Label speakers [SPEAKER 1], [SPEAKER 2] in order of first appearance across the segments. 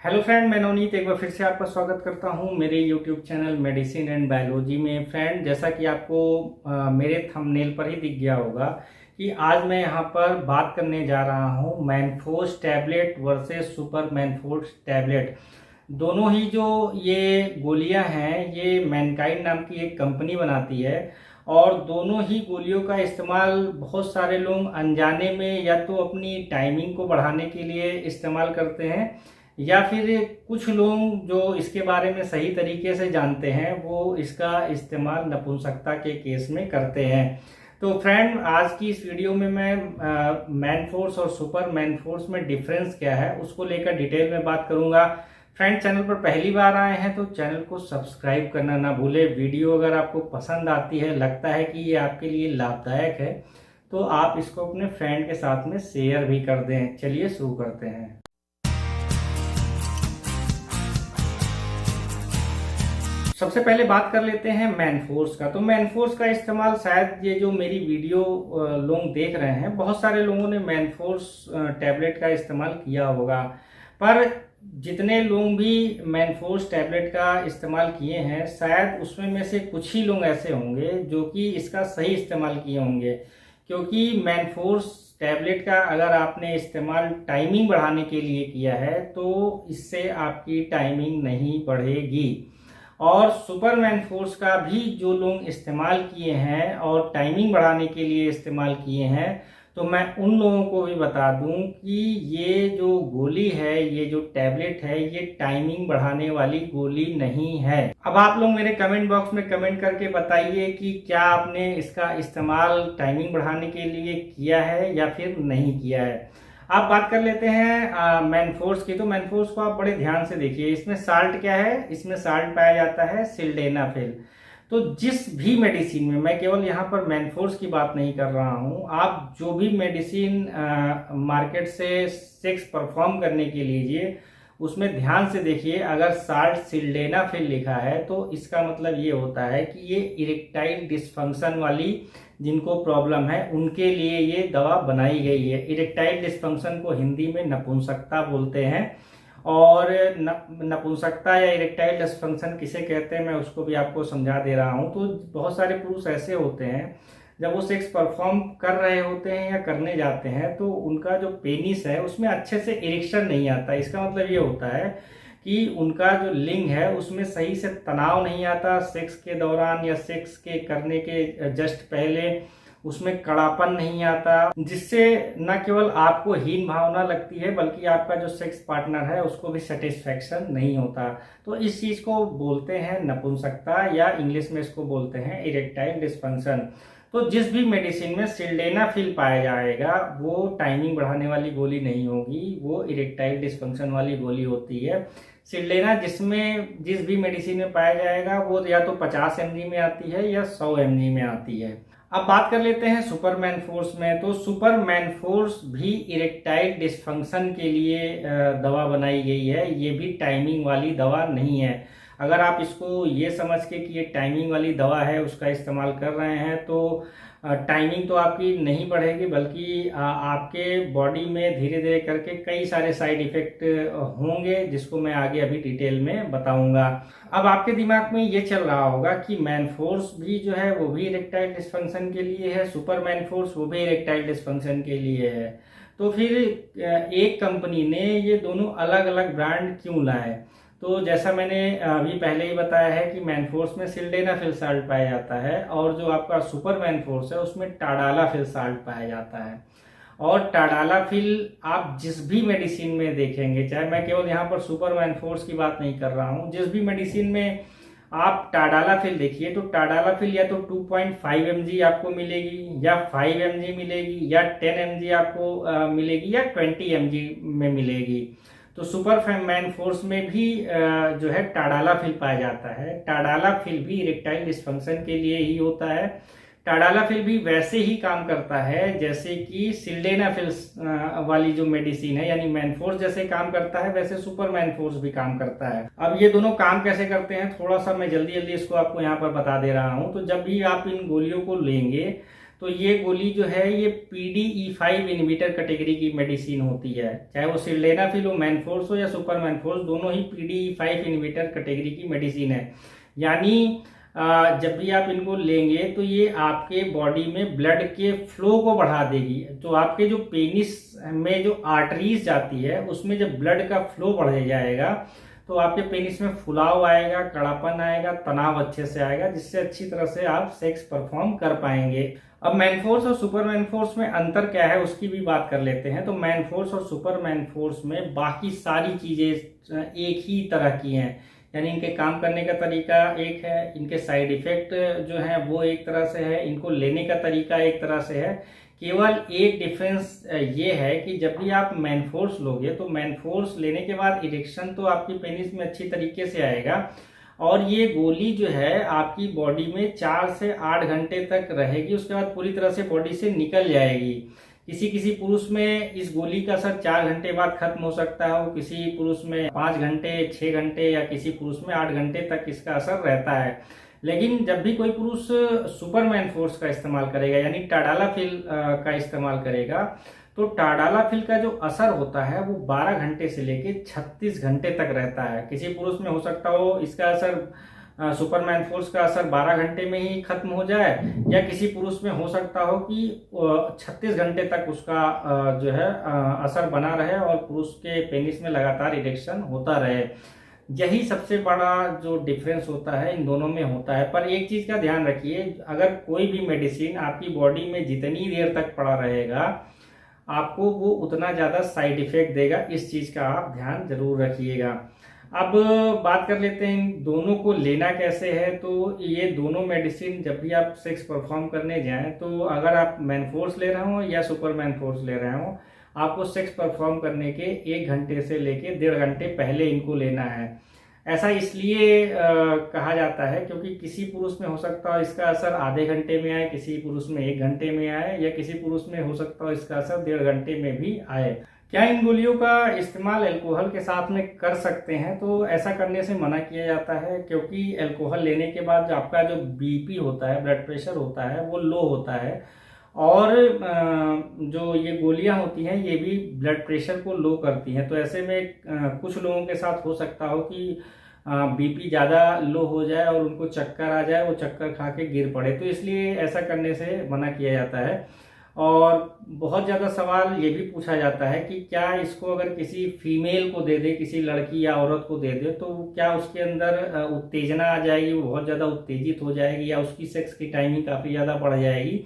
[SPEAKER 1] Hello friend, मैं नवनीत एक बार फिर से आपका स्वागत करता हूं मेरे YouTube channel medicine and biology में। फ्रेंड, जैसा कि आपको मेरे थंबनेल पर ही दिख गया होगा कि आज मैं यहां पर बात करने जा रहा हूं Manforce tablet versus super Manforce tablet. दोनों ही जो ये गोलियां हैं ये मैनकाइंड नाम की एक कंपनी बनाती है और दोनों ही गोलियों का इस्तेमाल बहुत सारे लोग अनजाने में या तो अपनी टाइमिंग को बढ़ाने के लिए इस्तेमाल करते हैं या फिर कुछ लोग जो इसके बारे में सही तरीके से जानते हैं वो इसका इस्तेमाल नपुंसकता के केस में करते हैं। तो फ्रेंड, आज की इस वीडियो में मैं मैन फोर्स और सुपर मैन फोर्स में डिफरेंस क्या है उसको लेकर डिटेल में बात करूंगा। फ्रेंड, चैनल पर पहली बार आए हैं तो चैनल को सब्सक्राइब करना ना भूले। वीडियो अगर आपको पसंद आती है, लगता है कि ये आपके लिए लाभदायक है, तो आप इसको अपने फ्रेंड के साथ में शेयर भी कर दें। चलिए शुरू करते हैं। सबसे पहले बात कर लेते हैं मैनफोर्स का। तो मैनफोर्स का इस्तेमाल शायद ये जो मेरी वीडियो लोग देख रहे हैं, बहुत सारे लोगों ने मैनफोर्स टैबलेट का इस्तेमाल किया होगा, पर जितने लोग भी मैनफोर्स टैबलेट का इस्तेमाल किए हैं शायद उसमें में से कुछ ही लोग ऐसे होंगे जो कि इसका सही इस्तेमाल किए होंगे। क्योंकि मैनफोर्स टैबलेट का अगर आपने इस्तेमाल टाइमिंग बढ़ाने के लिए किया है तो इससे आपकी टाइमिंग नहीं बढ़ेगी। और सुपरमैन फोर्स का भी जो लोग इस्तेमाल किए हैं और टाइमिंग बढ़ाने के लिए इस्तेमाल किए हैं, तो मैं उन लोगों को भी बता दूं कि ये जो गोली है, ये जो टैबलेट है, ये टाइमिंग बढ़ाने वाली गोली नहीं है। अब आप लोग मेरे कमेंट बॉक्स में कमेंट करके बताइए कि क्या आपने इसका इस्तेमाल टाइमिंग बढ़ाने के लिए किया है या फिर नहीं किया है। आप बात कर लेते हैं मैनफोर्स की। तो मैनफोर्स को आप बड़े ध्यान से देखिए। इसमें साल्ट क्या है? इसमें साल्ट पाया जाता है सिल्डेनाफिल। तो जिस भी मेडिसिन में, मैं केवल यहाँ पर मैनफोर्स की बात नहीं कर रहा हूँ, आप जो भी मेडिसिन मार्केट से सेक्स परफॉर्म करने के लीजिए उसमें ध्यान से देखिए। अगर साल्ट सिल्डेनाफिल लिखा है तो इसका मतलब ये होता है कि ये इरेक्टाइल डिस्फंक्शन वाली जिनको प्रॉब्लम है उनके लिए ये दवा बनाई गई है। इरेक्टाइल डिस्फंक्शन को हिंदी में नपुंसकता बोलते हैं और नपुंसकता या इरेक्टाइल डिस्फंक्शन किसे कहते हैं मैं उसको भी आपको समझा दे रहा हूं। तो बहुत सारे पुरुष ऐसे होते हैं जब वो सेक्स परफॉर्म कर रहे होते हैं या करने जाते हैं तो उनका जो पेनिस है उसमें अच्छे से इरेक्शन नहीं आता। इसका मतलब ये होता है कि उनका जो लिंग है उसमें सही से तनाव नहीं आता सेक्स के दौरान या सेक्स के करने के जस्ट पहले उसमें कड़ापन नहीं आता, जिससे न केवल आपको हीन भावना लगती है बल्कि आपका जो सेक्स पार्टनर है उसको भी सेटिस्फैक्शन नहीं होता। तो इस चीज को बोलते हैं नपुंसकता या इंग्लिश में इसको बोलते हैं इरेक्टाइल डिस्फंक्शन। तो जिस भी मेडिसिन में सिल्डेनाफिल पाया जाएगा वो टाइमिंग बढ़ाने वाली गोली नहीं होगी, वो इरेक्टाइल डिस्फंक्शन वाली गोली होती है। सिल्डेना जिस भी मेडिसिन में पाया जाएगा वो या तो 50 mg में आती है या 100 mg में आती है। अब बात कर लेते हैं सुपरमैन फोर्स में। तो सुपरमैन फोर्स भी इरेक्टाइल डिस्फंक्शन के लिए दवा बनाई गई है, ये भी टाइमिंग वाली दवा नहीं है। अगर आप इसको ये समझ के कि ये टाइमिंग वाली दवा है उसका इस्तेमाल कर रहे हैं तो टाइमिंग तो आपकी नहीं बढ़ेगी बल्कि आपके बॉडी में धीरे धीरे करके कई सारे साइड इफेक्ट होंगे जिसको मैं आगे अभी डिटेल में बताऊंगा। अब आपके दिमाग में ये चल रहा होगा कि मैनफोर्स भी जो है वो भी इरेक्टाइल डिस्फंक्शन के लिए है, सुपर मैनफोर्स वो भी इरेक्टाइल डिस्फंक्शन के लिए है, तो फिर एक कंपनी ने ये दोनों अलग अलग ब्रांड क्यों लाए। तो जैसा मैंने अभी पहले ही बताया है कि मैनफोर्स में सिल्डेनाफिल साल्ट पाया जाता है और जो आपका सुपर मैनफोर्स है उसमें टाडालाफिल साल्ट पाया जाता है। और टाडालाफिल आप जिस भी मेडिसिन में देखेंगे, चाहे मैं केवल यहाँ पर सुपर मैनफोर्स की बात नहीं कर रहा हूँ, जिस भी मेडिसिन में आप टाडालाफिल देखिए तो टाडालाफिल या तो 2.5 mg आपको मिलेगी या 5 mg मिलेगी या 10 mg आपको मिलेगी या 20 mg में मिलेगी। तो सुपर मैन फोर्स में भी जो है टाडालाफिल पाया जाता है। टाडालाफिल भी इरेक्टाइल डिस्फंक्शन के लिए ही होता है। टाडालाफिल भी वैसे ही काम करता है जैसे कि सिल्डेनाफिल वाली जो मेडिसिन है, यानी मैनफोर्स जैसे काम करता है वैसे सुपर मैनफोर्स भी काम करता है। अब ये दोनों काम कैसे करते हैं थोड़ा सा मैं जल्दी जल्दी इसको आपको यहाँ पर बता दे रहा हूँ। तो जब भी आप इन गोलियों को लेंगे तो ये गोली जो है ये PDE5 इनहिबिटर कैटेगरी की मेडिसिन होती है। चाहे वो सिल्डेनाफिल हो, मैनफोर्स हो या सुपर मैनफोर्स, दोनों ही PDE5 इनहिबिटर कैटेगरी की मेडिसिन है। यानी जब भी आप इनको लेंगे तो ये आपके बॉडी में ब्लड के फ्लो को बढ़ा देगी। तो आपके जो पेनिस में जो आर्टरीज जाती है उसमें जब ब्लड का फ्लो बढ़ जाएगा तो आपके पेनिस में फुलाव आएगा, कड़ापन आएगा, तनाव अच्छे से आएगा, जिससे अच्छी तरह से आप सेक्स परफॉर्म कर पाएंगे। अब मैनफोर्स और सुपर मैनफोर्स में अंतर क्या है उसकी भी बात कर लेते हैं। तो मैनफोर्स और सुपर मैनफोर्स में बाकी सारी चीजें एक ही तरह की हैं, यानी इनके काम करने का तरीका एक है, इनके साइड इफेक्ट जो है वो एक तरह से है, इनको लेने का तरीका एक तरह से है। केवल एक डिफरेंस ये है कि जब भी आप मैनफोर्स लोगे तो मैनफोर्स लेने के बाद इरेक्शन तो आपकी पेनिस में अच्छी तरीके से आएगा, और ये गोली जो है आपकी बॉडी में 4 से 8 घंटे तक रहेगी, उसके बाद पूरी तरह से बॉडी से निकल जाएगी। किसी किसी पुरुष में इस गोली का असर 4 घंटे बाद खत्म हो सकता है, वो किसी पुरुष में 5 घंटे, 6 घंटे या किसी पुरुष में 8 घंटे तक इसका असर रहता है। लेकिन जब भी कोई पुरुष सुपर मैनफोर्स का इस्तेमाल करेगा यानी टाडालाफिल का इस्तेमाल करेगा तो टाडालाफिल का जो असर होता है वो 12 घंटे से लेके 36 घंटे तक रहता है। किसी पुरुष में हो सकता हो इसका असर सुपर मैनफोर्स का असर 12 घंटे में ही खत्म हो जाए, या किसी पुरुष में हो सकता हो कि 36 घंटे तक उसका जो है असर बना रहे और पुरुष के पेनिस में लगातार इरेक्शन होता रहे। यही सबसे बड़ा जो डिफरेंस होता है इन दोनों में होता है। पर एक चीज का ध्यान रखिए, अगर कोई भी मेडिसिन आपकी बॉडी में जितनी देर तक पड़ा रहेगा आपको वो उतना ज्यादा साइड इफेक्ट देगा, इस चीज का आप ध्यान जरूर रखिएगा। अब बात कर लेते हैं इन दोनों को लेना कैसे है। तो ये दोनों मेडिसिन जब भी आप सेक्स परफॉर्म करने जाएं तो अगर आप मैनफोर्स ले रहे हो या सुपर मैनफोर्स ले रहे हो, आपको सेक्स परफॉर्म करने के 1 घंटे से लेके 1.5 घंटे पहले इनको लेना है। ऐसा इसलिए कहा जाता है क्योंकि किसी पुरुष में हो सकता है इसका असर आधे घंटे में आए, किसी पुरुष में 1 घंटे में आए, या किसी पुरुष में हो सकता है इसका असर 1.5 घंटे में भी आए। क्या इन गोलियों का इस्तेमाल अल्कोहल के साथ में कर सकते हैं? तो ऐसा करने से मना किया जाता है, क्योंकि अल्कोहल लेने के बाद आपका जो बीपी होता है, ब्लड प्रेशर होता है, वो लो होता है, और जो ये गोलियां होती हैं ये भी ब्लड प्रेशर को लो करती हैं। तो ऐसे में कुछ लोगों के साथ हो सकता हो कि बीपी ज़्यादा लो हो जाए और उनको चक्कर आ जाए, वो चक्कर खा के गिर पड़े, तो इसलिए ऐसा करने से मना किया जाता है। और बहुत ज़्यादा सवाल ये भी पूछा जाता है कि क्या इसको अगर किसी फीमेल को दे दे, किसी लड़की या औरत को दे दे, तो क्या उसके अंदर उत्तेजना आ जाएगी, वो बहुत ज़्यादा उत्तेजित हो जाएगी, या उसकी सेक्स की टाइमिंग काफ़ी ज़्यादा बढ़ जाएगी?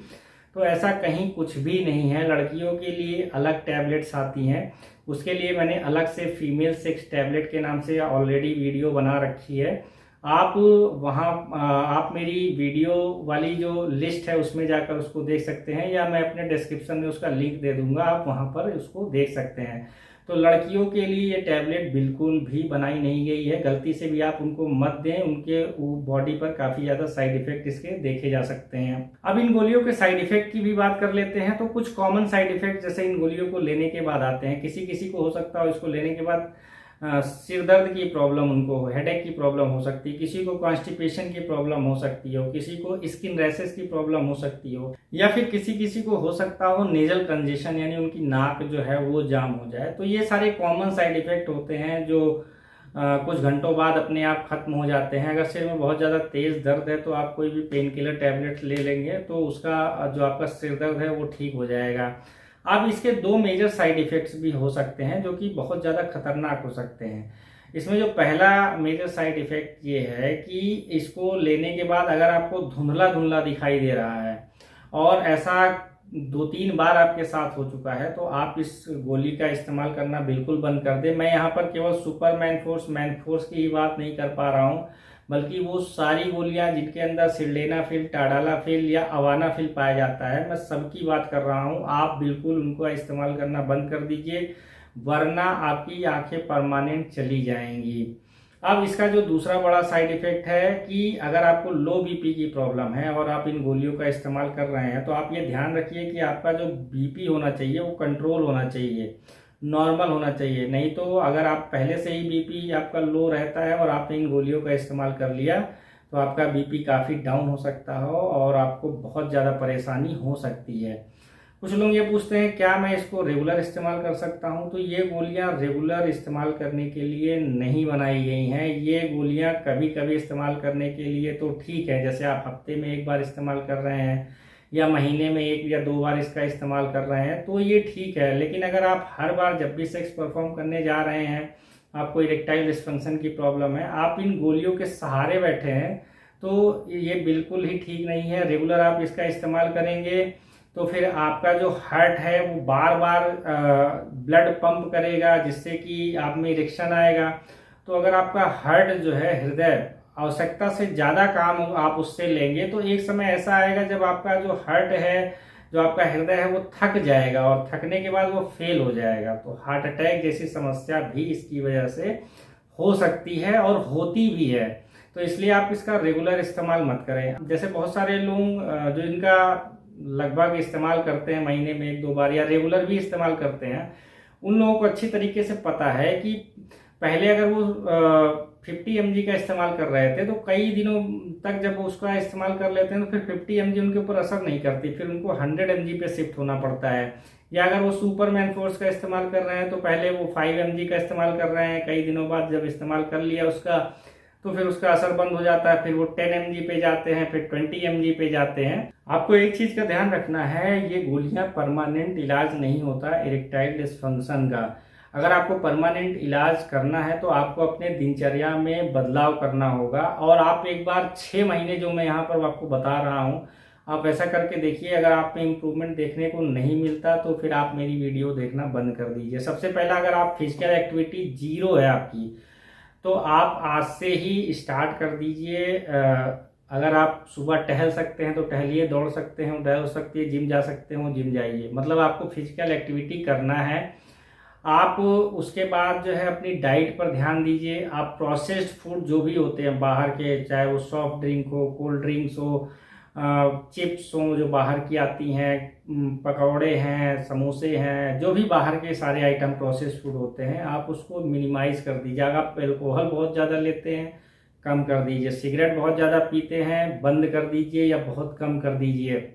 [SPEAKER 1] तो ऐसा कहीं कुछ भी नहीं है। लड़कियों के लिए अलग टैबलेट्स आती हैं, उसके लिए मैंने अलग से फीमेल सेक्स टैबलेट के नाम से ऑलरेडी वीडियो बना रखी है। आप वहाँ आप मेरी वीडियो वाली जो लिस्ट है उसमें जाकर उसको देख सकते हैं, या मैं अपने डिस्क्रिप्शन में उसका लिंक दे दूंगा, आप वहाँ पर उसको देख सकते हैं। तो लड़कियों के लिए ये टैबलेट बिल्कुल भी बनाई नहीं गई है, गलती से भी आप उनको मत दें, उनके बॉडी पर काफ़ी ज़्यादा साइड इफेक्ट इसके देखे जा सकते हैं। अब इन गोलियों के साइड इफेक्ट की भी बात कर लेते हैं। तो कुछ कॉमन साइड इफेक्ट जैसे इन गोलियों को लेने के बाद आते हैं। किसी किसी को हो सकता है इसको लेने के बाद सिर दर्द की प्रॉब्लम, उनको हेडेक की प्रॉब्लम हो सकती है, किसी को कॉन्स्टिपेशन की प्रॉब्लम हो सकती हो, किसी को स्किन रैशेस की प्रॉब्लम हो सकती हो, या फिर किसी किसी को हो सकता हो नेजल कंजेशन, यानी उनकी नाक जो है वो जाम हो जाए। तो ये सारे कॉमन साइड इफेक्ट होते हैं जो कुछ घंटों बाद अपने आप खत्म हो जाते हैं। अगर सिर में बहुत ज़्यादा तेज दर्द है तो आप कोई भी पेन किलर टैबलेट ले लेंगे तो उसका जो आपका सिर दर्द है वो ठीक हो जाएगा। अब इसके 2 मेजर साइड इफेक्ट्स भी हो सकते हैं जो कि बहुत ज़्यादा खतरनाक हो सकते हैं। इसमें जो पहला मेजर साइड इफेक्ट ये है कि इसको लेने के बाद अगर आपको धुंधला धुंधला दिखाई दे रहा है, और ऐसा 2-3 बार आपके साथ हो चुका है, तो आप इस गोली का इस्तेमाल करना बिल्कुल बंद कर दें। मैं यहाँ पर केवल सुपर मैनफोर्स की ही बात नहीं कर पा रहा हूँ, बल्कि वो सारी गोलियां जिनके अंदर सिल्डेनाफिल, टाडालाफिल या अवानाफिल पाया जाता है, मैं सबकी बात कर रहा हूं। आप बिल्कुल उनको इस्तेमाल करना बंद कर दीजिए, वरना आपकी आंखें परमानेंट चली जाएंगी। अब इसका जो दूसरा बड़ा साइड इफेक्ट है कि अगर आपको लो बीपी की प्रॉब्लम है और आप इन गोलियों का इस्तेमाल कर रहे हैं, तो आप ये ध्यान रखिए कि आपका जो बीपी होना चाहिए वो कंट्रोल होना चाहिए, नॉर्मल होना चाहिए। नहीं तो अगर आप पहले से ही बीपी आपका लो रहता है और आपने इन गोलियों का इस्तेमाल कर लिया तो आपका बीपी काफ़ी डाउन हो सकता हो और आपको बहुत ज़्यादा परेशानी हो सकती है। कुछ लोग ये पूछते हैं क्या मैं इसको रेगुलर इस्तेमाल कर सकता हूँ? तो ये गोलियाँ रेगुलर इस्तेमाल करने के लिए नहीं बनाई गई हैं। ये गोलियाँ कभी कभी इस्तेमाल करने के लिए तो ठीक है, जैसे आप हफ्ते में एक बार इस्तेमाल कर रहे हैं या महीने में 1 या 2 बार इसका इस्तेमाल कर रहे हैं तो ये ठीक है। लेकिन अगर आप हर बार जब भी सेक्स परफॉर्म करने जा रहे हैं, आपको इरेक्टाइल डिस्फंक्शन की प्रॉब्लम है, आप इन गोलियों के सहारे बैठे हैं, तो ये बिल्कुल ही ठीक नहीं है। रेगुलर आप इसका इस्तेमाल करेंगे तो फिर आपका जो हार्ट है वो बार बार ब्लड पंप करेगा, जिससे कि आप में इरेक्शन आएगा। तो अगर आपका हार्ट जो है, हृदय, आवश्यकता से ज़्यादा काम आप उससे लेंगे तो एक समय ऐसा आएगा जब आपका जो हार्ट है, जो आपका हृदय है, वो थक जाएगा और थकने के बाद वो फेल हो जाएगा। तो हार्ट अटैक जैसी समस्या भी इसकी वजह से हो सकती है और होती भी है। तो इसलिए आप इसका रेगुलर इस्तेमाल मत करें। जैसे बहुत सारे लोग जो इनका लगभग इस्तेमाल करते हैं महीने में 1-2 बार या रेगुलर भी इस्तेमाल करते हैं, उन लोगों को अच्छी तरीके से पता है कि पहले अगर वो 50 mg का इस्तेमाल कर रहे थे तो कई दिनों तक जब वो उसका इस्तेमाल कर लेते हैं तो फिर 50 mg उनके ऊपर असर नहीं करती, फिर उनको 100 mg पे शिफ्ट होना पड़ता है। या अगर वो सुपरमैन फोर्स का इस्तेमाल कर रहे हैं तो पहले वो 5 mg का इस्तेमाल कर रहे हैं, कई दिनों बाद जब इस्तेमाल कर लिया उसका तो फिर उसका असर बंद हो जाता है, फिर वो 10 mg पे जाते हैं, फिर 20 mg पे जाते हैं। आपको एक चीज का ध्यान रखना है, ये गोलियां परमानेंट इलाज नहीं होता इरेक्टाइल डिस्फंक्शन का। अगर आपको परमानेंट इलाज करना है तो आपको अपने दिनचर्या में बदलाव करना होगा और आप एक बार 6 महीने जो मैं यहाँ पर आपको बता रहा हूँ, आप ऐसा करके देखिए। अगर आप में इम्प्रूवमेंट देखने को नहीं मिलता तो फिर आप मेरी वीडियो देखना बंद कर दीजिए। सबसे पहला, अगर आप फिजिकल एक्टिविटी 0 है आपकी, तो आप आज से ही स्टार्ट कर दीजिए। अगर आप सुबह टहल सकते हैं तो टहलिए, दौड़ सकते हैं दौड़ सकते हैं, जिम जा सकते हो जिम जाइए। मतलब आपको फिजिकल एक्टिविटी करना है। आप उसके बाद जो है अपनी डाइट पर ध्यान दीजिए। आप प्रोसेस्ड फूड जो भी होते हैं बाहर के, चाहे वो सॉफ्ट ड्रिंक हो, कोल्ड ड्रिंक्स हो, चिप्स हो जो बाहर की आती हैं, पकौड़े हैं, समोसे हैं, जो भी बाहर के सारे आइटम प्रोसेस्ड फूड होते हैं, आप उसको मिनिमाइज कर दीजिए। अगर आप एल्कोहल बहुत ज़्यादा लेते हैं, कम कर दीजिए। सिगरेट बहुत ज़्यादा पीते हैं, बंद कर दीजिए या बहुत कम कर दीजिए।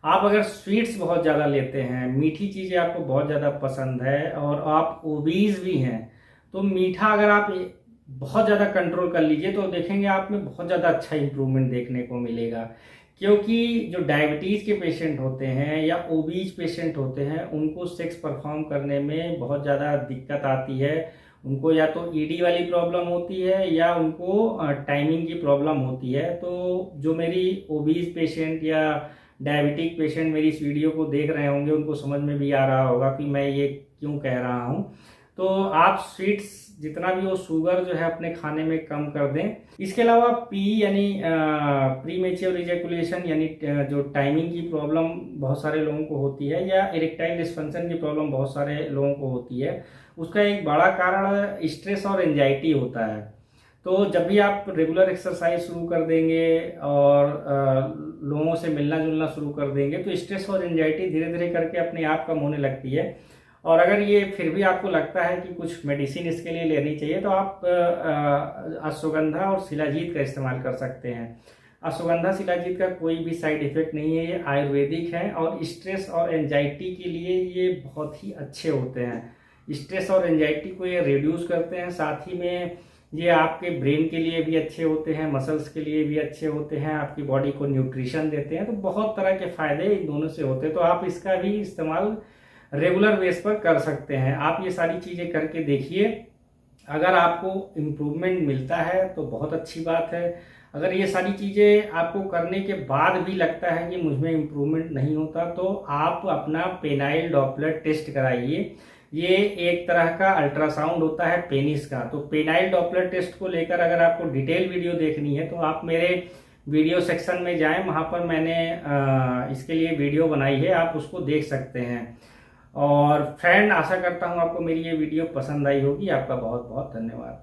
[SPEAKER 1] आप अगर स्वीट्स बहुत ज़्यादा लेते हैं, मीठी चीज़ें आपको बहुत ज़्यादा पसंद है और आप ओबीज भी हैं, तो मीठा अगर आप बहुत ज़्यादा कंट्रोल कर लीजिए तो देखेंगे आप में बहुत ज़्यादा अच्छा इंप्रूवमेंट देखने को मिलेगा। क्योंकि जो डायबिटीज़ के पेशेंट होते हैं या ओबीज पेशेंट होते हैं, उनको सेक्स परफॉर्म करने में बहुत ज़्यादा दिक्कत आती है। उनको या तो ईडी वाली प्रॉब्लम होती है या उनको टाइमिंग की प्रॉब्लम होती है। तो जो मेरी ओबीज पेशेंट या डायबिटिक पेशेंट मेरी इस वीडियो को देख रहे होंगे, उनको समझ में भी आ रहा होगा कि मैं ये क्यों कह रहा हूँ। तो आप स्वीट्स जितना भी हो, शुगर जो है अपने खाने में कम कर दें। इसके अलावा पी यानी प्रीमेच्योर इजैकुलेशन यानी जो टाइमिंग की प्रॉब्लम बहुत सारे लोगों को होती है, या इरेक्टाइल डिस्फंक्शन की प्रॉब्लम बहुत सारे लोगों को होती है, उसका एक बड़ा कारण स्ट्रेस और एंजाइटी होता है। तो जब भी आप रेगुलर एक्सरसाइज शुरू कर देंगे और लोगों से मिलना जुलना शुरू कर देंगे तो स्ट्रेस और एंजाइटी धीरे धीरे करके अपने आप कम होने लगती है। और अगर ये फिर भी आपको लगता है कि कुछ मेडिसिन इसके लिए लेनी चाहिए तो आप अश्वगंधा और शिलाजीत का इस्तेमाल कर सकते हैं। अश्वगंधा शिलाजीत का कोई भी साइड इफेक्ट नहीं है, ये आयुर्वेदिक है और स्ट्रेस और एंजाइटी के लिए ये बहुत ही अच्छे होते हैं। स्ट्रेस और एंजाइटी को ये रिड्यूस करते हैं, साथ ही में ये आपके ब्रेन के लिए भी अच्छे होते हैं, मसल्स के लिए भी अच्छे होते हैं, आपकी बॉडी को न्यूट्रिशन देते हैं। तो बहुत तरह के फायदे इन दोनों से होते हैं। तो आप इसका भी इस्तेमाल रेगुलर बेस पर कर सकते हैं। आप ये सारी चीज़ें करके देखिए। अगर आपको इम्प्रूवमेंट मिलता है तो बहुत अच्छी बात है। अगर ये सारी चीज़ें आपको करने के बाद भी लगता है कि मुझ में इम्प्रूवमेंट नहीं होता तो आप अपना पेनाइल डॉपलर टेस्ट कराइए। ये एक तरह का अल्ट्रासाउंड होता है पेनिस का। तो पेनाइल डॉपलर टेस्ट को लेकर अगर आपको डिटेल वीडियो देखनी है तो आप मेरे वीडियो सेक्शन में जाएं, वहाँ पर मैंने इसके लिए वीडियो बनाई है, आप उसको देख सकते हैं। और फ्रेंड, आशा करता हूँ आपको मेरी ये वीडियो पसंद आई होगी। आपका बहुत बहुत धन्यवाद।